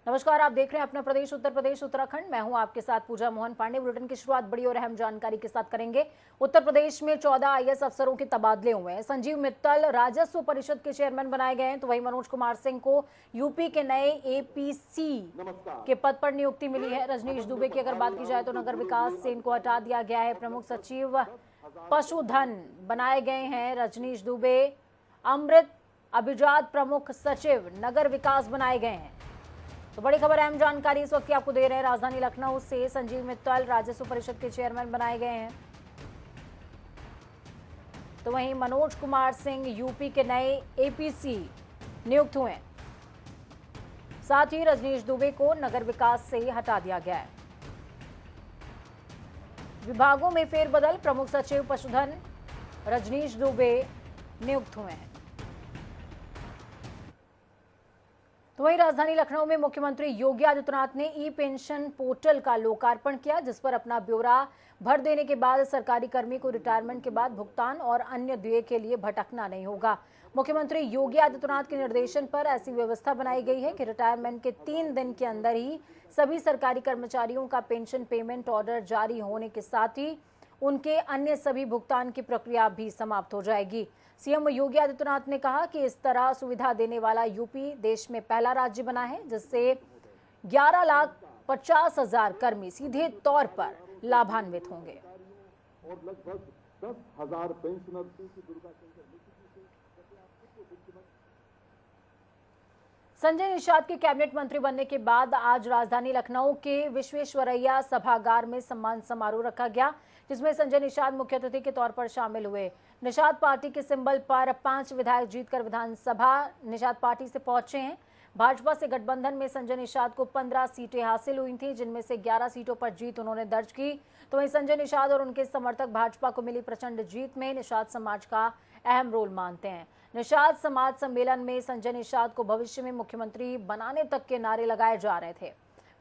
नमस्कार, आप देख रहे हैं अपना प्रदेश उत्तर प्रदेश उत्तराखंड। मैं हूं आपके साथ पूजा मोहन पांडे। बुलेटिन की शुरुआत बड़ी और अहम जानकारी के साथ करेंगे। उत्तर प्रदेश में 14 आईएएस अफसरों के तबादले हुए हैं। संजीव मित्तल राजस्व परिषद के चेयरमैन बनाए गए हैं, तो वहीं मनोज कुमार सिंह को यूपी के नए एपीसी के पद पर नियुक्ति मिली है। रजनीश दुबे की अगर बात की जाए तो नगर विकास से इनको हटा दिया गया है। प्रमुख सचिव पशुधन बनाए गए हैं रजनीश दुबे। अमृत अभिजात प्रमुख सचिव नगर विकास बनाए गए हैं। तो बड़ी खबर, अहम जानकारी इस वक्त की आपको दे रहे हैं। राजधानी लखनऊ से संजीव मित्तल राजस्व परिषद के चेयरमैन बनाए गए हैं, तो वहीं मनोज कुमार सिंह यूपी के नए एपीसी नियुक्त हुए हैं। साथ ही रजनीश दुबे को नगर विकास से हटा दिया गया है। विभागों में फेरबदल, प्रमुख सचिव पशुधन रजनीश दुबे नियुक्त हुए हैं। तो वहीं राजधानी लखनऊ में मुख्यमंत्री योगी आदित्यनाथ ने ई पेंशन पोर्टल का लोकार्पण किया, जिस पर अपना ब्यौरा भर देने के बाद सरकारी कर्मी को रिटायरमेंट के बाद भुगतान और अन्य देय के लिए भटकना नहीं होगा। मुख्यमंत्री योगी आदित्यनाथ के निर्देशन पर ऐसी व्यवस्था बनाई गई है कि रिटायरमेंट के 3 दिन के अंदर ही सभी सरकारी कर्मचारियों का पेंशन पेमेंट ऑर्डर जारी होने के साथ ही उनके अन्य सभी भुगतान की प्रक्रिया भी समाप्त हो जाएगी। सीएम योगी आदित्यनाथ ने कहा कि इस तरह सुविधा देने वाला यूपी देश में पहला राज्य बना है, जिससे 11,50,000 कर्मी सीधे तौर पर लाभान्वित होंगे। और लगभग 10,000 पेंशनर संजय निषाद के कैबिनेट मंत्री बनने के बाद आज राजधानी लखनऊ के विश्वेश्वरैया सभागार में सम्मान समारोह रखा गया, जिसमें संजय निषाद मुख्य अतिथि के तौर पर शामिल हुए। निषाद पार्टी के सिंबल पर 5 विधायक जीतकर विधानसभा निषाद पार्टी से पहुंचे हैं। भाजपा से गठबंधन में संजय निषाद को 15 सीटें हासिल हुई थी, जिनमें से 11 सीटों पर जीत उन्होंने दर्ज की। तो वहीं संजय निषाद और उनके समर्थक भाजपा को मिली प्रचंड जीत में निषाद समाज का अहम रोल मानते हैं। निषाद समाज सम्मेलन में संजय निषाद को भविष्य में मुख्यमंत्री बनाने तक के नारे लगाए जा रहे थे।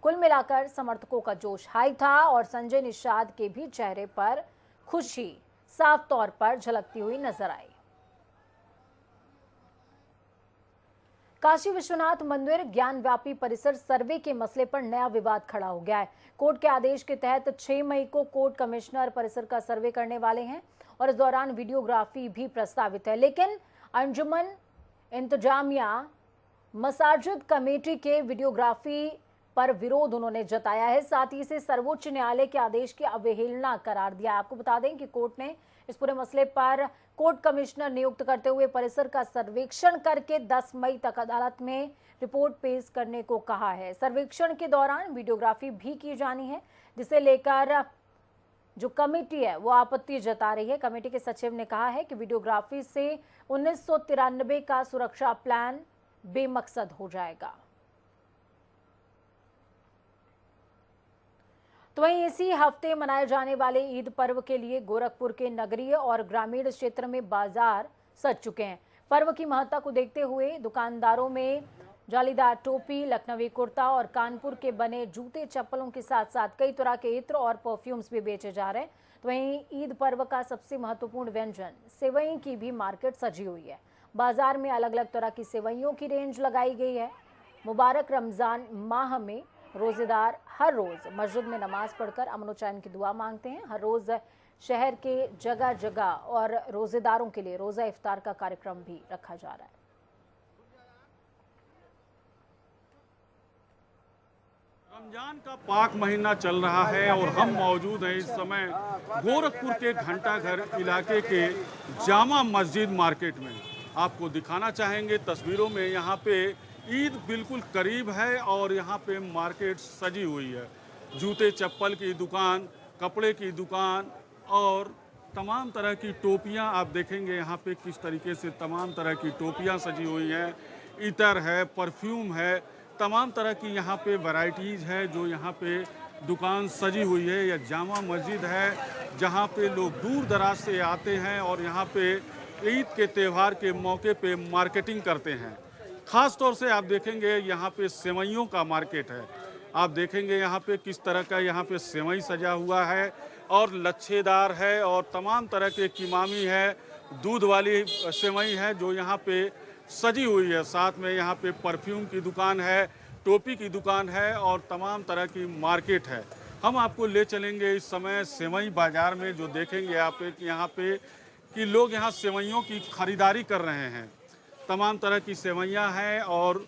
कुल मिलाकर समर्थकों का जोश हाई था और संजय निषाद के भी चेहरे पर खुशी साफ तौर पर झलकती हुई नजर आई। काशी विश्वनाथ मंदिर ज्ञानव्यापी परिसर सर्वे के मसले पर नया विवाद खड़ा हो गया है। कोर्ट के आदेश के तहत 6 मई को कोर्ट कमिश्नर परिसर का सर्वे करने वाले हैं और इस दौरान वीडियोग्राफी भी प्रस्तावित है, लेकिन अंजुमन इंतजामिया मसाजिद कमेटी के वीडियोग्राफी पर विरोध उन्होंने जताया है। साथ ही इसे सर्वोच्च न्यायालय के आदेश की अवहेलना करार दिया। आपको बता दें कि कोर्ट ने इस पूरे मसले पर कोर्ट कमिश्नर नियुक्त करते हुए परिसर का सर्वेक्षण करके 10 मई तक अदालत में रिपोर्ट पेश करने को कहा है। सर्वेक्षण के दौरान वीडियोग्राफी भी की जानी है, जिसे लेकर जो कमेटी है वो आपत्ति जता रही है। कमेटी के सचिव ने कहा है कि वीडियोग्राफी से 1993 का सुरक्षा प्लान बेमकसद हो जाएगा। तो वहीं इसी हफ्ते मनाए जाने वाले ईद पर्व के लिए गोरखपुर के नगरीय और ग्रामीण क्षेत्र में बाजार सज चुके हैं। पर्व की महत्ता को देखते हुए दुकानदारों में जालीदार टोपी, लखनवी कुर्ता और कानपुर के बने जूते चप्पलों के साथ साथ कई तरह के इत्र और परफ्यूम्स भी बेचे जा रहे हैं। तो वहीं ईद पर्व का सबसे महत्वपूर्ण व्यंजन सेवई की भी मार्केट सजी हुई है। बाजार में अलग अलग तरह की सेवइयों की रेंज लगाई गई है। मुबारक रमजान माह में रोजेदार हर रोज मस्जिद में नमाज पढ़कर अमन व चैन की दुआ मांगते हैं। हर रोज शहर के जगह जगह और रोजेदारों के लिए रोजा इफ्तार का कार्यक्रम भी रखा जा रहा है। रमजान का पाक महीना चल रहा है और हम मौजूद हैं इस समय गोरखपुर के घंटाघर इलाके के जामा मस्जिद मार्केट में। आपको दिखाना चाहेंगे तस्वीरों में, यहाँ पे ईद बिल्कुल करीब है और यहाँ पे मार्केट सजी हुई है। जूते चप्पल की दुकान, कपड़े की दुकान और तमाम तरह की टोपियाँ आप देखेंगे यहाँ पे किस तरीके से तमाम तरह की टोपियाँ सजी हुई हैं। इतर है, परफ्यूम है, तमाम तरह की यहाँ पे वैरायटीज़ है जो यहाँ पे दुकान सजी हुई है। यह जामा मस्जिद है जहाँ पे लोग दूर दराज से आते हैं और यहाँ पे ईद के त्यौहार के मौके पे मार्केटिंग करते हैं। ख़ास तौर से आप देखेंगे यहाँ पे सेवइयों का मार्केट है। आप देखेंगे यहाँ पे किस तरह का यहाँ पे सेवई सजा हुआ है और लच्छेदार है और तमाम तरह के कीमामी है, दूध वाली सेवई है जो यहाँ पे सजी हुई है। साथ में यहाँ पे परफ्यूम की दुकान है, टोपी की दुकान है और तमाम तरह की मार्केट है। हम आपको ले चलेंगे इस समय सेवई बाजार में, जो देखेंगे आप कि यहाँ पे कि लोग यहाँ सेवइयों की खरीदारी कर रहे हैं। तमाम तरह की सेवइयाँ हैं और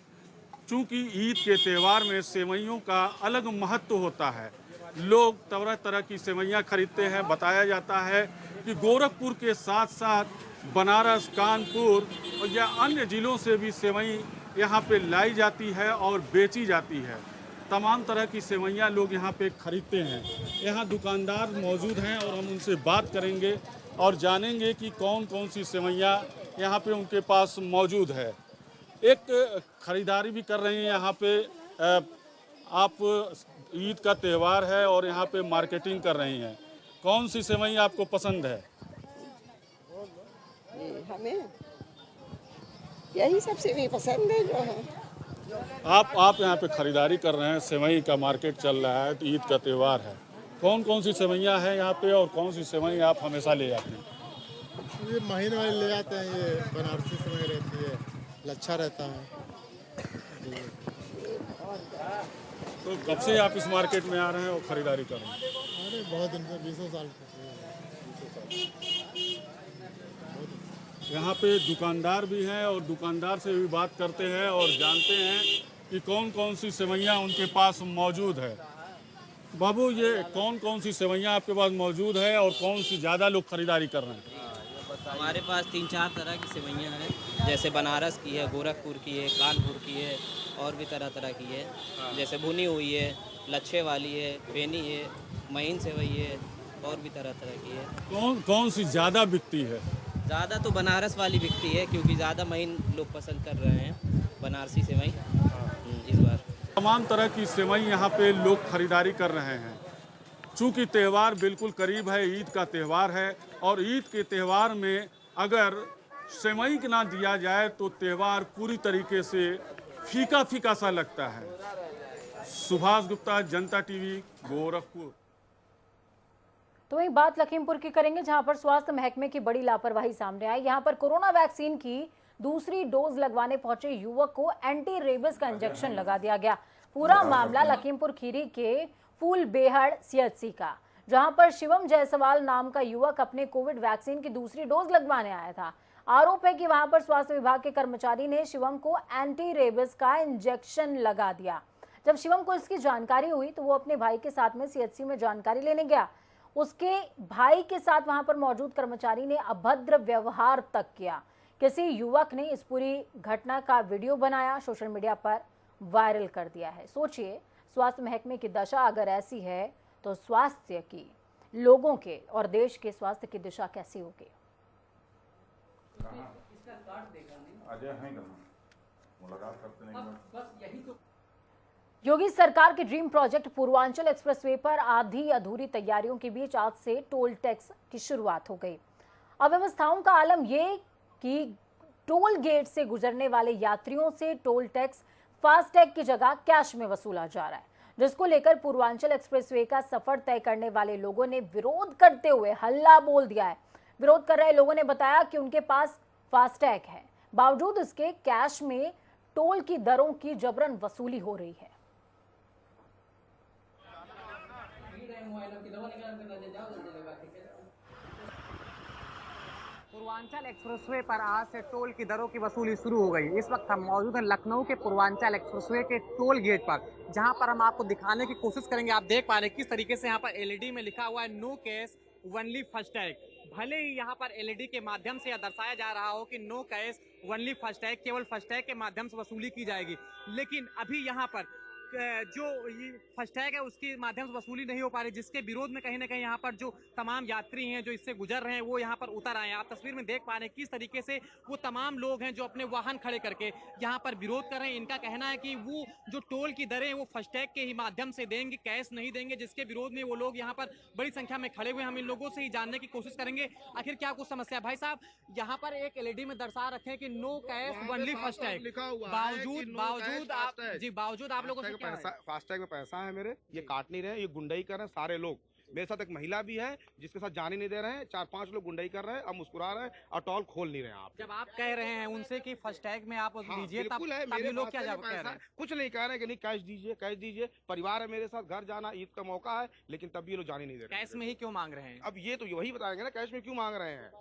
चूँकि ईद के त्यौहार में सेवइयों का अलग महत्व होता है, लोग तरह तरह की सेवइयाँ खरीदते हैं। बताया जाता है कि गोरखपुर के साथ साथ बनारस, कानपुर और या अन्य ज़िलों से भी सेवई यहाँ पे लाई जाती है और बेची जाती है। तमाम तरह की सेवइयाँ लोग यहाँ पे खरीदते हैं। यहाँ दुकानदार मौजूद हैं और हम उनसे बात करेंगे और जानेंगे कि कौन कौन सी सेवइयाँ यहाँ पे उनके पास मौजूद है। एक खरीदारी भी कर रहे हैं यहाँ पे। आप ईद का त्यौहार है और यहाँ पे मार्केटिंग कर रही हैं। कौन सी सेवई आपको पसंद है? हमें यही सब सेवई पसंद है जो है। आप यहाँ पे खरीदारी कर रहे हैं, सेवई का मार्केट चल रहा है, तो ईद का त्यौहार है। कौन कौन सी सेवइयाँ हैं यहाँ पे और कौन सी सेवई आप हमेशा ले जाते हैं? ये महीने वाले ले जाते हैं। ये बनारसी सेवई रहती है, लच्छा रहता है। तो कब से आप इस मार्केट में आ रहे हैं और ख़रीदारी कर रहे हैं? अरे बहुत दिन से, 20 साल से। यहाँ पे दुकानदार भी हैं और दुकानदार से भी बात करते हैं और जानते हैं कि कौन कौन सी सेवइयाँ उनके पास मौजूद है। बाबू, ये कौन कौन सी सेवइयाँ आपके पास मौजूद है और कौन सी ज़्यादा लोग खरीदारी कर रहे हैं? हमारे पास 3-4 तरह की सेवइयाँ हैं, जैसे बनारस की है, गोरखपुर की है, कानपुर की है और भी तरह तरह की है। जैसे भुनी हुई है, लच्छे वाली है, फेनी है, महीन सेवई है और भी तरह तरह की है। कौन कौन सी ज़्यादा बिकती है? ज़्यादा तो बनारस वाली बिकती है क्योंकि ज़्यादा महीन लोग पसंद कर रहे हैं बनारसी सेवई इस बार। तमाम तरह की सेवई यहाँ पे लोग खरीदारी कर रहे हैं। चूँकि त्यौहार बिल्कुल करीब है, ईद का त्यौहार है और ईद के त्यौहार में अगर सेवई ना दिया जाए तो त्यौहार पूरी तरीके से फीका फीका सा लगता है। सुभाष गुप्ता, जनता टीवी, गोरखपुर। तो वही बात लखीमपुर की करेंगे, जहां पर स्वास्थ्य महकमे की बड़ी लापरवाही सामने आई। यहां पर कोरोना वैक्सीन की दूसरी डोज लगवाने पहुंचे युवक को एंटी रेबिस का इंजेक्शन लगा दिया गया। पूरा मामला लखीमपुर खीरी के फूल बेहड़ सीएचसी का, जहां पर शिवम जायसवाल नाम का युवक अपने कोविड वैक्सीन की दूसरी डोज लगवाने आया था। आरोप है कि वहां पर स्वास्थ्य विभाग के कर्मचारी ने शिवम को एंटी रेबिस का इंजेक्शन लगा दिया। जब शिवम को इसकी जानकारी हुई तो वो अपने भाई के साथ में सीएचसी में जानकारी लेने गया। उसके भाई के साथ वहां पर मौजूद कर्मचारी ने अभद्र व्यवहार तक किया। किसी युवक ने इस पूरी घटना का वीडियो बनाया, सोशल मीडिया पर वायरल कर दिया है। सोचिए, स्वास्थ्य महकमे की दशा अगर ऐसी है तो स्वास्थ्य की, लोगों के और देश के स्वास्थ्य की दिशा कैसी होगी? योगी सरकार के ड्रीम प्रोजेक्ट पूर्वांचल एक्सप्रेसवे पर आधी अधूरी तैयारियों के बीच आज से टोल टैक्स की शुरुआत हो गई। अव्यवस्थाओं का आलम ये कि टोल गेट से गुजरने वाले यात्रियों से टोल टैक्स फास्टैग की जगह कैश में वसूला जा रहा है, जिसको लेकर पूर्वांचल एक्सप्रेसवे का सफर तय करने वाले लोगों ने विरोध करते हुए हल्ला बोल दिया है। विरोध कर रहे लोगों ने बताया कि उनके पास फास्टैग है, बावजूद इसके कैश में टोल की दरों की जबरन वसूली हो रही है। पूर्वांचल एक्सप्रेसवे पर आज से टोल की दरों की वसूली शुरू हो गई। इस वक्त हम मौजूद हैं लखनऊ के पूर्वांचल एक्सप्रेसवे के टोल गेट पर, जहां पर हम आपको दिखाने की कोशिश करेंगे। आप देख पा रहे हैं किस तरीके से यहाँ पर एलईडी में लिखा हुआ है नो कैश ओनली फास्टैग। भले ही यहाँ पर एलईडी के माध्यम से यह दर्शाया जा रहा हो कि नो कैश ओनली फास्टैग, केवल फास्टैग के माध्यम से वसूली की जाएगी, लेकिन अभी यहाँ पर जो ये फास्टैग है उसके माध्यम से वसूली नहीं हो पा रही, जिसके विरोध में कहीं ना कहीं यहाँ पर जो तमाम यात्री हैं जो इससे गुजर रहे हैं वो यहाँ पर उतर आए हैं। आप तस्वीर में देख पा रहे हैं किस तरीके से वो तमाम लोग हैं जो अपने वाहन खड़े करके यहाँ पर विरोध कर रहे हैं। इनका कहना है कि वो जो टोल की दरें वो फास्टैग के ही माध्यम से देंगे, कैश नहीं देंगे, जिसके विरोध में वो लोग यहाँ पर बड़ी संख्या में खड़े हुए। हम इन लोगों से ही जानने की कोशिश करेंगे आखिर क्या कुछ समस्या। भाई साहब, यहाँ पर एक एलईडी में दर्शा रखे हैं कि नो कैश ओनली फास्टैग, बावजूद आप लोगों से फास्टैग में पैसा है मेरे, ये काट नहीं रहे, ये गुंडई कर रहे हैं सारे लोग। मेरे साथ एक महिला भी है जिसके साथ जाने नहीं दे रहे हैं, 4-5 लोग गुंडाई कर रहे हैं, अब मुस्कुरा रहे हैं और टॉल खोल नहीं रहे हैं। आप जब आप कह रहे हैं उनसे कि फास्टैग में आप दीजिए, तब बिल्कुल है, तब ये मेरे लोग क्या फास्टैग जवाब में कह रहे पैसा हैं? कुछ नहीं कह रहे हैं कि नहीं कैश दीजिए, परिवार है मेरे साथ, घर जाना, ईद का मौका है, लेकिन तब भी ये लोग जाने नहीं दे रहे हैं। कैश में ही क्यों मांग रहे हैं? अब ये तो वही बताएंगे ना, कैश में क्यों मांग रहे हैं,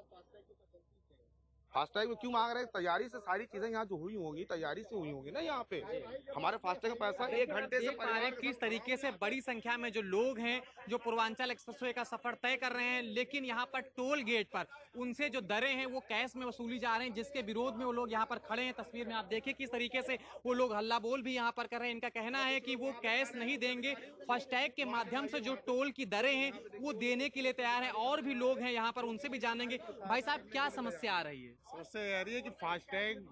फास्टैग में क्यों मांग रहे हैं। तैयारी से सारी चीजें यहाँ जो हुई होंगी, तैयारी से हुई होंगी ना। यहाँ पे हमारे फास्टैग का पैसा 1 घंटे से देख पा रहे हैं किस तरीके से बड़ी संख्या में जो लोग हैं जो पूर्वांचल एक्सप्रेसवे का सफर तय कर रहे हैं, लेकिन यहाँ पर टोल गेट पर उनसे जो दरें हैं वो कैश में वसूली जा रहे हैं, जिसके विरोध में वो लोग यहाँ पर खड़े हैं। तस्वीर में आप देखिए किस तरीके से वो लोग हल्ला बोल भी यहाँ पर कर रहे हैं। इनका कहना है कि वो कैश नहीं देंगे, फास्टैग के माध्यम से जो टोल की दरें हैं वो देने के लिए तैयार है। और भी लोग हैं यहाँ पर, उनसे भी जानेंगे। भाई साहब, क्या समस्या आ रही है? समस्या आ रही है कि फास्टैग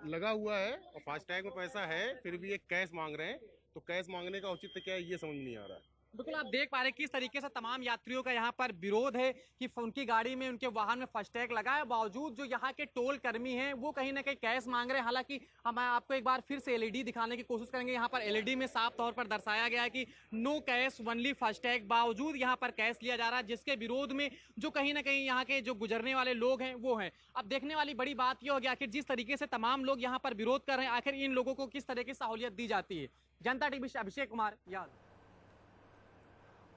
लगा हुआ है और फास्टैग में पैसा है, फिर भी ये कैश मांग रहे हैं। तो कैश मांगने का औचित्य क्या है, ये समझ नहीं आ रहा है। बिल्कुल, आप देख पा रहे हैं किस तरीके से तमाम यात्रियों का यहाँ पर विरोध है कि उनकी गाड़ी में, उनके वाहन में फास्टैग लगा है, बावजूद जो यहाँ के टोल कर्मी हैं वो कहीं ना कहीं कैश मांग रहे हैं। हालांकि हम आपको एक बार फिर से एलईडी दिखाने की कोशिश करेंगे। यहाँ पर एलईडी में साफ तौर पर दर्शाया गया है कि नो कैश ओनली फास्टैग, बावजूद यहाँ पर कैश लिया जा रहा है, जिसके विरोध में जो कहीं ना कहीं यहाँ के जो गुजरने वाले लोग हैं वो हैं। अब देखने वाली बड़ी बात यह होगी आखिर जिस तरीके से तमाम लोग यहाँ पर विरोध कर रहे हैं, आखिर इन लोगों को किस तरह की सहूलियत दी जाती है। जनता टीवी से अभिषेक कुमार याद।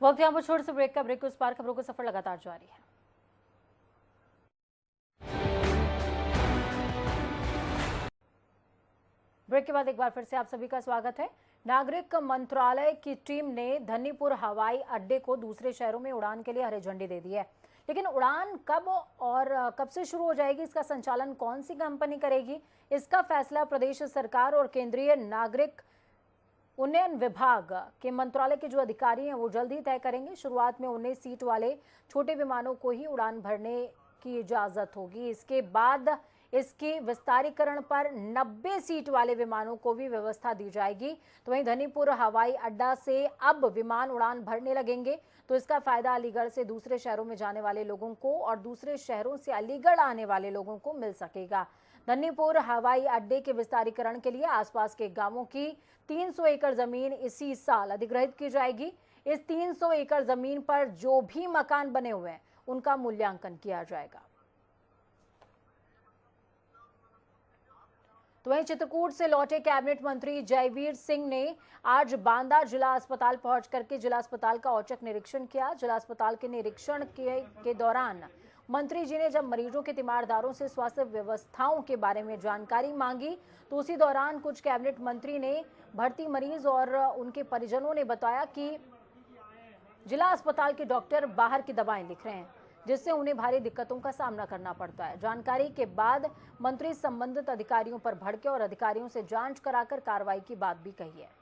वक्त यहाँ पर छोटे से ब्रेक का, ब्रेक के उस पार खबरों का सफर लगातार जारी है। ब्रेक के बाद एक बार फिर से आप सभी का स्वागत है। नागरिक मंत्रालय की टीम ने धन्नीपुर हवाई अड्डे को दूसरे शहरों में उड़ान के लिए हरी झंडी दे दी है, लेकिन उड़ान कब और कब से शुरू हो जाएगी, इसका संचालन कौन सी कंपनी करेगी, इसका फैसला प्रदेश सरकार और केंद्रीय नागरिक उन्नयन विभाग के मंत्रालय के जो अधिकारी हैं वो जल्द ही तय करेंगे। शुरुआत में 19 सीट वाले छोटे विमानों को ही उड़ान भरने की इजाजत होगी। इसके बाद इसके विस्तारीकरण पर 90 सीट वाले विमानों को भी व्यवस्था दी जाएगी। तो वहीं धन्नीपुर हवाई अड्डा से अब विमान उड़ान भरने लगेंगे, तो इसका फायदा अलीगढ़ से दूसरे शहरों में जाने वाले लोगों को और दूसरे शहरों से अलीगढ़ आने वाले लोगों को मिल सकेगा। धन्नीपुर हवाई अड्डे के विस्तारीकरण के लिए आसपास के गांवों की 300 एकड़ जमीन इसी साल अधिग्रहित की जाएगी। इस 300 एकड़ जमीन पर जो भी मकान बने हुए हैं उनका मूल्यांकन किया जाएगा। तो वहीं चित्रकूट से लौटे कैबिनेट मंत्री जयवीर सिंह ने आज बांदा जिला अस्पताल पहुंच करके जिला अस्पताल का औचक निरीक्षण किया। जिला अस्पताल के निरीक्षण के दौरान मंत्री जी ने जब मरीजों के तीमारदारों से स्वास्थ्य व्यवस्थाओं के बारे में जानकारी मांगी, तो उसी दौरान कुछ कैबिनेट मंत्री ने भर्ती मरीज और उनके परिजनों ने बताया कि जिला अस्पताल के डॉक्टर बाहर की दवाएं लिख रहे हैं, जिससे उन्हें भारी दिक्कतों का सामना करना पड़ता है। जानकारी के बाद मंत्री संबंधित अधिकारियों पर भड़के और अधिकारियों से जांच कराकर कार्रवाई की बात भी कही है।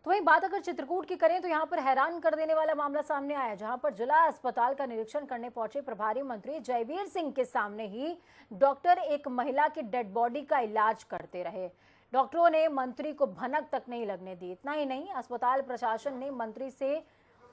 तो वहीं बात अगर चित्रकूट की करें तो यहां पर हैरान कर देने वाला मामला सामने आया, जहां पर जिला अस्पताल का निरीक्षण करने पहुंचे प्रभारी मंत्री जयवीर सिंह के सामने ही डॉक्टर एक महिला की डेड बॉडी का इलाज करते रहे। डॉक्टरों ने मंत्री को भनक तक नहीं लगने दी। इतना ही नहीं, अस्पताल प्रशासन ने मंत्री से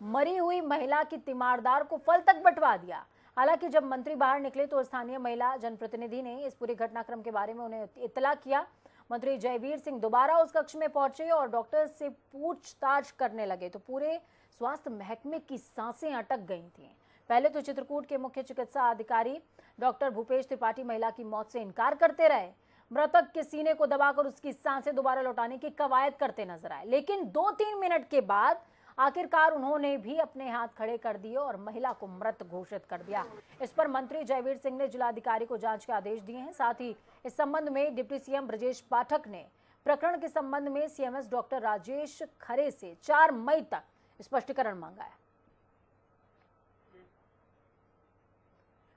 मरी हुई महिला की तीमारदार को फल तक बंटवा दिया। हालांकि जब मंत्री बाहर निकले तो स्थानीय महिला जनप्रतिनिधि ने इस पूरे घटनाक्रम के बारे में उन्हें इत्तला किया। मंत्री जयवीर सिंह दोबारा उस कक्ष में पहुंचे और डॉक्टर से पूछताछ करने लगे, तो पूरे स्वास्थ्य महकमे की सांसें अटक गई थीं। पहले तो चित्रकूट के मुख्य चिकित्सा अधिकारी डॉक्टर भूपेश त्रिपाठी महिला की मौत से इनकार करते रहे, मृतक के सीने को दबाकर उसकी सांसें दोबारा लौटाने की कवायद करते नजर आए, लेकिन 2-3 मिनट के बाद आखिरकार उन्होंने भी अपने हाथ खड़े कर दिए और महिला को मृत घोषित कर दिया। इस पर मंत्री जयवीर सिंह ने जिलाधिकारी को जांच के आदेश दिए हैं। साथ ही इस संबंध में डिप्टी सीएम ब्रजेश पाठक ने प्रकरण के संबंध में सीएमएस डॉक्टर राजेश खरे से 4 मई तक स्पष्टीकरण मांगा है।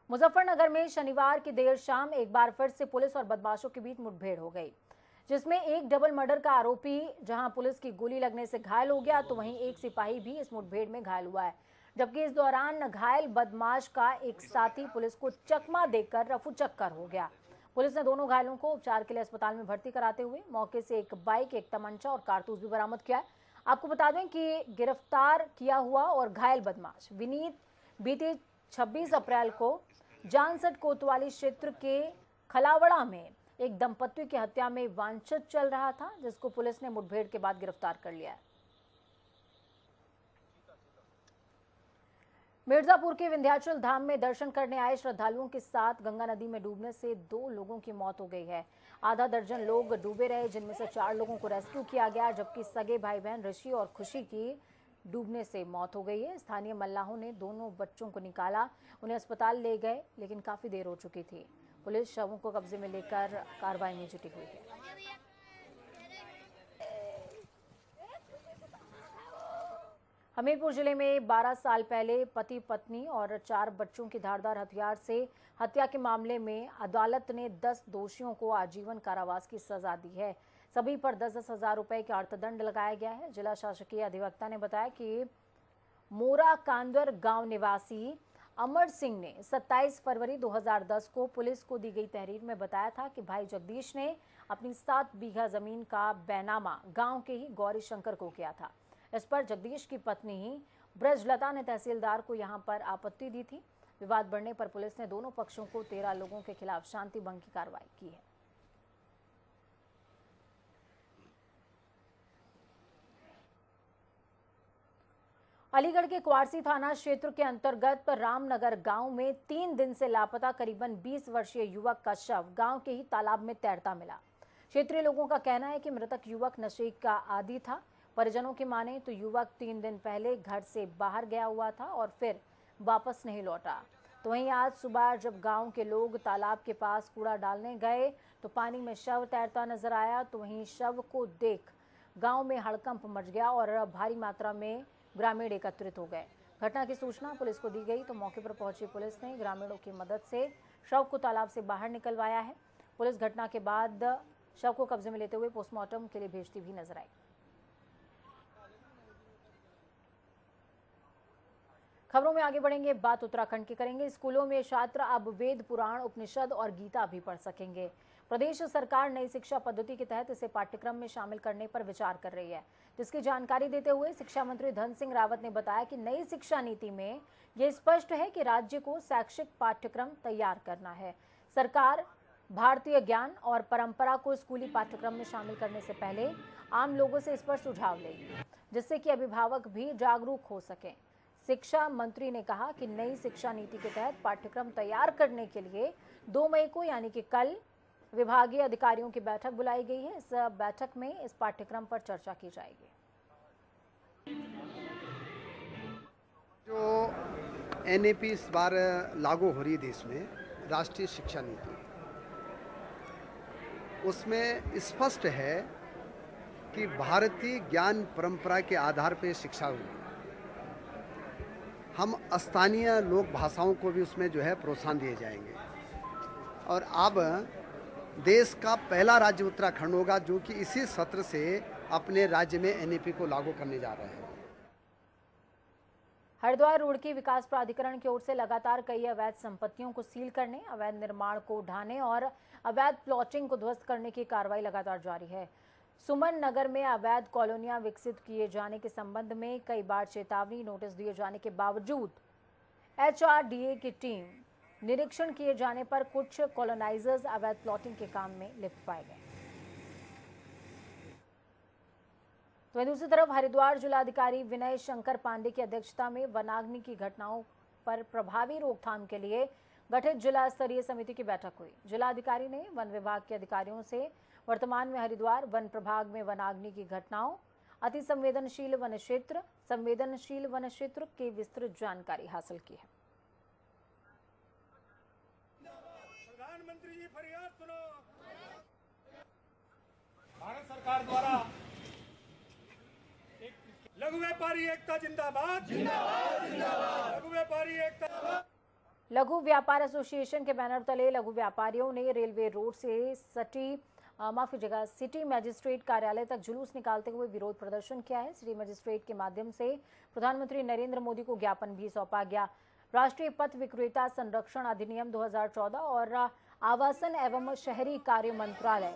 मुजफ्फरनगर में शनिवार की देर शाम एक बार फिर से पुलिस और बदमाशों के बीच मुठभेड़ हो गई, जिसमें एक डबल मर्डर का आरोपी जहां पुलिस की गोली लगने से घायल हो गया, तो वहीं एक सिपाही भी इस मुठभेड़ में घायल हुआ है। जबकि इस दौरान घायल बदमाश का एक साथी पुलिस को चकमा देकर रफूचक्कर हो गया। पुलिस ने दोनों घायलों को उपचार के लिए अस्पताल में भर्ती कराते हुए मौके से एक बाइक, एक तमंचा और कारतूस भी बरामद किया है। आपको बता दें कि गिरफ्तार किया हुआ और घायल बदमाश विनीत बीते 26 अप्रैल को जानसठ कोतवाली क्षेत्र के खलावड़ा में एक दंपति की हत्या में वांछित चल रहा था, जिसको पुलिस ने मुठभेड़ के बाद गिरफ्तार कर लिया है। मिर्जापुर के विंध्याचल धाम में दर्शन करने आए श्रद्धालुओं के साथ गंगा नदी में डूबने से 2 लोगों की मौत हो गई है। आधा दर्जन लोग डूबे रहे, जिनमें से 4 लोगों को रेस्क्यू किया गया, जबकि सगे भाई बहन ऋषि और खुशी की डूबने से मौत हो गई है। स्थानीय मल्लाहों ने दोनों बच्चों को निकाला, उन्हें अस्पताल ले गए, लेकिन काफी देर हो चुकी थी। पुलिस शवों को कब्जे में लेकर कार्रवाई में जुटी हुई है। हमीरपुर जिले में 12 साल पहले पति पत्नी और 4 बच्चों की धारदार हथियार से हत्या के मामले में अदालत ने 10 दोषियों को आजीवन कारावास की सजा दी है। सभी पर 10-10 हजार रुपए का अर्थदंड लगाया गया है। जिला शासकीय अधिवक्ता ने बताया कि मोरा कांदर गांव निवासी अमर सिंह ने 27 फरवरी 2010 को पुलिस को दी गई तहरीर में बताया था कि भाई जगदीश ने अपनी 7 बीघा जमीन का बैनामा गांव के ही गौरी शंकर को किया था। इस पर जगदीश की पत्नी ब्रजलता ने तहसीलदार को यहां पर आपत्ति दी थी। विवाद बढ़ने पर पुलिस ने दोनों पक्षों को 13 लोगों के खिलाफ शांति भंग की कार्रवाई की है। अलीगढ़ के क्वारसी थाना क्षेत्र के अंतर्गत रामनगर गांव में 3 दिन से लापता करीबन 20 वर्षीय युवक का शव गांव के ही तालाब में तैरता मिला। क्षेत्रीय लोगों का कहना है कि मृतक युवक नशे का आदी था। परिजनों की माने तो युवक 3 दिन पहले घर से बाहर गया हुआ था और फिर वापस नहीं लौटा। तो वहीं आज सुबह जब गांव के लोग तालाब के पास कूड़ा डालने गए तो पानी में शव तैरता नजर आया। तो वहीं शव को देख गांव में हड़कंप मच गया और भारी मात्रा में ग्रामीण एकत्रित हो गए। घटना की सूचना पुलिस को दी गई तो मौके पर पहुंची पुलिस ने ग्रामीणों की मदद से शव को तालाब से बाहर निकलवाया है। पुलिस घटना के बाद शव को कब्जे में लेते हुए पोस्टमार्टम के लिए भेजती भी नजर आई। खबरों में आगे बढ़ेंगे, बात उत्तराखंड की करेंगे। स्कूलों में छात्र अब वेद, पुराण, उपनिषद और गीता भी पढ़ सकेंगे। प्रदेश सरकार नई शिक्षा पद्धति के तहत इसे पाठ्यक्रम में शामिल करने पर विचार कर रही है, जिसकी जानकारी देते हुए शिक्षा मंत्री धन सिंह रावत ने बताया कि नई शिक्षा नीति में यह स्पष्ट है कि राज्य को शैक्षिक पाठ्यक्रम तैयार करना है। सरकार भारतीय ज्ञान और परंपरा को स्कूली पाठ्यक्रम में शामिल करने से पहले आम लोगों से इस पर सुझाव लेगी, जिससे कि अभिभावक भी जागरूक हो सकें। शिक्षा मंत्री ने कहा कि नई शिक्षा नीति के तहत पाठ्यक्रम तैयार करने के लिए 2 मई को यानी कि कल विभागीय अधिकारियों की बैठक बुलाई गई है। इस बैठक में इस पाठ्यक्रम पर चर्चा की जाएगी। जो एनईपी इस बार लागू हो रही है देश में, राष्ट्रीय शिक्षा नीति, उसमें स्पष्ट है कि भारतीय ज्ञान परंपरा के आधार पर शिक्षा होगी। हम स्थानीय लोक भाषाओं को भी उसमें जो है प्रोत्साहन दिए जाएंगे। और अब देश का पहला राज्य उत्तराखंड होगा जो कि इसी सत्र से अपने राज्य में एनईपी को लागू करने जा रहे हैं। हरिद्वार रुड़की विकास प्राधिकरण की ओर से लगातार कई अवैध संपत्तियों को सील करने, अवैध निर्माण को ढाने और अवैध प्लॉटिंग को ध्वस्त करने की कार्रवाई लगातार जारी है। सुमन नगर में अवैध कॉलोनियां विकसित किए जाने के संबंध में कई बार चेतावनी नोटिस दिए जाने के बावजूद एचआरडीए की टीम निरीक्षण किए जाने पर कुछ कॉलोनाइजर्स अवैध प्लॉटिंग के काम में लिप्त पाए गए। तो दूसरी तरफ हरिद्वार जिलाधिकारी विनय शंकर पांडे की अध्यक्षता में वनाग्नि की घटनाओं पर प्रभावी रोकथाम के लिए गठित जिला स्तरीय समिति की बैठक हुई। जिलाधिकारी ने वन विभाग के अधिकारियों से वर्तमान में हरिद्वार वन प्रभाग में वनाग्नि की घटनाओं, अति संवेदनशील वन क्षेत्र की विस्तृत जानकारी हासिल की है। प्रधानमंत्री जी फरियाद सुनो। भारत सरकार द्वारा लघु व्यापारी एकता जिंदाबाद, जिंदाबाद, जिंदाबाद। लघु व्यापारी एकता। लघु व्यापार एसोसिएशन के बैनर तले लघु व्यापारियों ने रेलवे रोड से सिटी मजिस्ट्रेट कार्यालय तक जुलूस निकालते हुए विरोध प्रदर्शन किया है। सिटी मजिस्ट्रेट के माध्यम से प्रधानमंत्री नरेंद्र मोदी को ज्ञापन भी सौंपा गया। राष्ट्रीय पथ विक्रेता संरक्षण अधिनियम 2014 और आवासन एवं शहरी कार्य मंत्रालय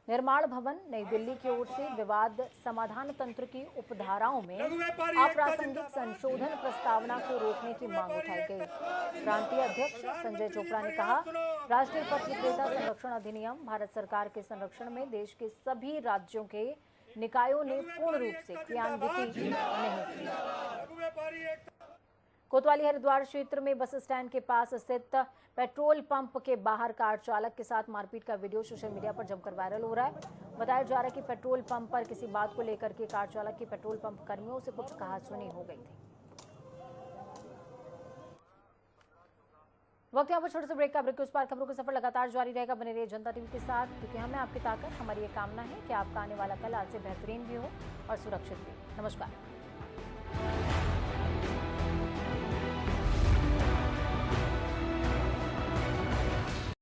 निर्माण भवन नई दिल्ली की ओर से विवाद समाधान तंत्र की उपधाराओं में अप्रासंगिक संशोधन प्रस्तावना को रोकने की मांग उठाई गई। प्रांतीय अध्यक्ष संजय चोपड़ा ने कहा, राष्ट्रीय पथ विक्रेता संरक्षण अधिनियम भारत सरकार के संरक्षण में देश के सभी राज्यों के निकायों ने पूर्ण रूप से क्रियान्वित नहीं की। कोतवाली हरिद्वार क्षेत्र में बस स्टैंड के पास स्थित पेट्रोल पंप के बाहर कार चालक के साथ मारपीट का वीडियो सोशल मीडिया पर जमकर वायरल हो रहा है। बताया जा रहा है कि पेट्रोल पंप पर किसी बात को लेकर के कार चालक की पेट्रोल पंप कर्मियों से कुछ कहासुनी हो गई थी। वक्त यहाँ पर छोटे से ब्रेक का। ब्रेक के उस पार खबरों का सफर लगातार जारी रहेगा। बने रहिए जनता टीवी के साथ, क्योंकि हमें आपकी ताकत, हमारी ये कामना है कि आपका आने वाला कल आज से बेहतरीन भी हो और सुरक्षित भी। नमस्कार।